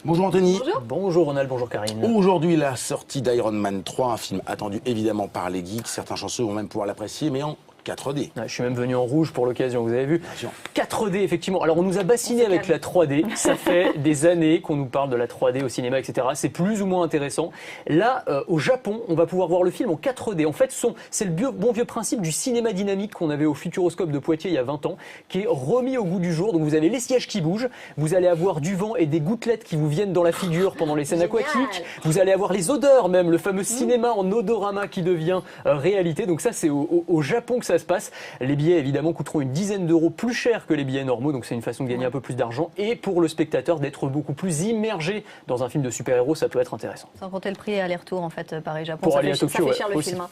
Bonjour Anthony. Bonjour. Bonjour Ronald, bonjour Karine. Aujourd'hui, la sortie d'Iron Man 3, un film attendu évidemment par les geeks. Certains chanceux vont même pouvoir l'apprécier, mais en 4D. Je suis même venu en rouge pour l'occasion, vous avez vu. 4D, effectivement. Alors, on nous a bassiné avec la 3D. Ça fait des années qu'on nous parle de la 3D au cinéma, etc. C'est plus ou moins intéressant. Là, au Japon, on va pouvoir voir le film en 4D. En fait, c'est le bon vieux principe du cinéma dynamique qu'on avait au Futuroscope de Poitiers il y a 20 ans, qui est remis au goût du jour. Donc, vous avez les sièges qui bougent, vous allez avoir du vent et des gouttelettes qui vous viennent dans la figure pendant les scènes aquatiques. Vous allez avoir les odeurs même, le fameux cinéma en odorama qui devient réalité. Donc ça, c'est au Japon que ça se passe. Les billets évidemment coûteront une dizaine d'euros plus cher que les billets normaux, donc c'est une façon de gagner un peu plus d'argent et pour le spectateur d'être beaucoup plus immergé dans un film de super-héros, ça peut être intéressant. Sans compter le prix aller-retour en fait Paris-Japon, pour ça aller à Tokyo, fait cher le aussi. film.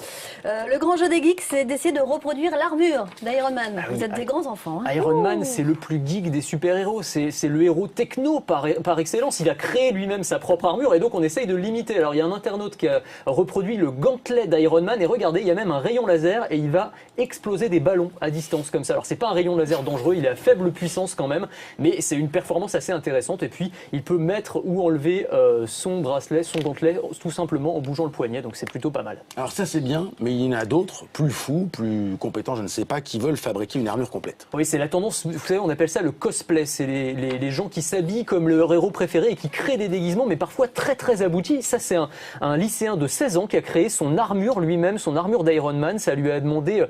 Le grand jeu des geeks, c'est d'essayer de reproduire l'armure d'Iron Man. Vous êtes des grands enfants. Hein. Iron Man, c'est le plus geek des super-héros, c'est le héros techno par excellence. Il a créé lui-même sa propre armure et donc on essaye de l'imiter. Alors il y a un internaute qui a reproduit le gantelet d'Iron Man et regardez, il y a même un rayon laser et il va exploser des ballons à distance comme ça. Alors c'est pas un rayon laser dangereux, il est à faible puissance quand même, mais c'est une performance assez intéressante et puis il peut mettre ou enlever son bracelet, son gantelet tout simplement en bougeant le poignet, donc c'est plutôt pas mal. Alors ça c'est bien, mais il y en a d'autres, plus fous, plus compétents, je ne sais pas, qui veulent fabriquer une armure complète. Oui, c'est la tendance, vous savez, on appelle ça le cosplay, c'est les gens qui s'habillent comme leur héros préféré et qui créent des déguisements, mais parfois très très aboutis. Ça c'est un lycéen de 16 ans qui a créé son armure lui-même, son armure d'Iron Man, ça lui a demandé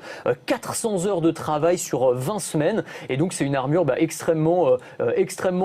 400 heures de travail sur 20 semaines et donc c'est une armure extrêmement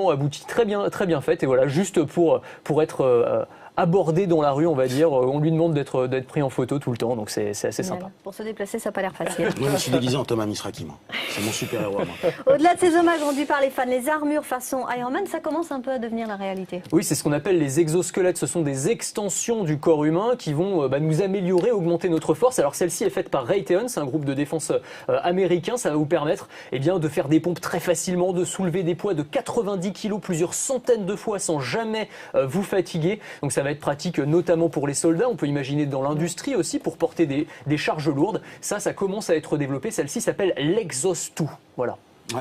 aboutie, très bien faite et voilà, juste pour être abordé dans la rue, on va dire, on lui demande d'être pris en photo tout le temps, donc c'est assez sympa. Pour se déplacer, ça n'a pas l'air facile. Moi je me suis déguisé en Thomas Misraki, moi. C'est mon super-héros à moi. Au-delà de ces hommages rendus par les fans, les armures façon Iron Man, ça commence un peu à devenir la réalité. Oui, c'est ce qu'on appelle les exosquelettes. Ce sont des extensions du corps humain qui vont nous améliorer, augmenter notre force. Alors celle-ci est faite par Raytheon, c'est un groupe de défense américain. Ça va vous permettre de faire des pompes très facilement, de soulever des poids de 90 kg plusieurs centaines de fois sans jamais vous fatiguer. Donc ça va être pratique notamment pour les soldats. On peut imaginer dans l'industrie aussi pour porter des charges lourdes. Ça commence à être développé. Celle-ci s'appelle l'Exos 2. Voilà.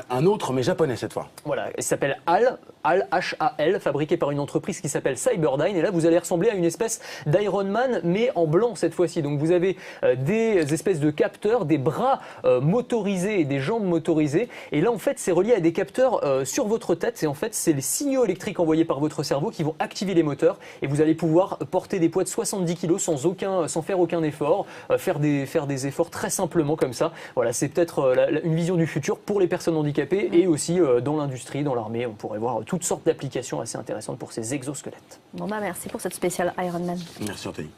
Un autre, mais japonais cette fois. Voilà, il s'appelle HAL, H-A-L, fabriqué par une entreprise qui s'appelle Cyberdyne. Et là, vous allez ressembler à une espèce d'Iron Man, mais en blanc cette fois-ci. Donc vous avez des espèces de capteurs, des bras motorisés et des jambes motorisées. Et là, en fait, c'est relié à des capteurs sur votre tête. Et en fait, c'est les signaux électriques envoyés par votre cerveau qui vont activer les moteurs. Et vous allez pouvoir porter des poids de 70 kg sans faire aucun effort, faire des efforts très simplement comme ça. Voilà, c'est peut-être une vision du futur pour les personnes handicapées et aussi dans l'industrie, dans l'armée. On pourrait voir toutes sortes d'applications assez intéressantes pour ces exosquelettes. Bon merci pour cette spéciale Iron Man. Merci Anthony.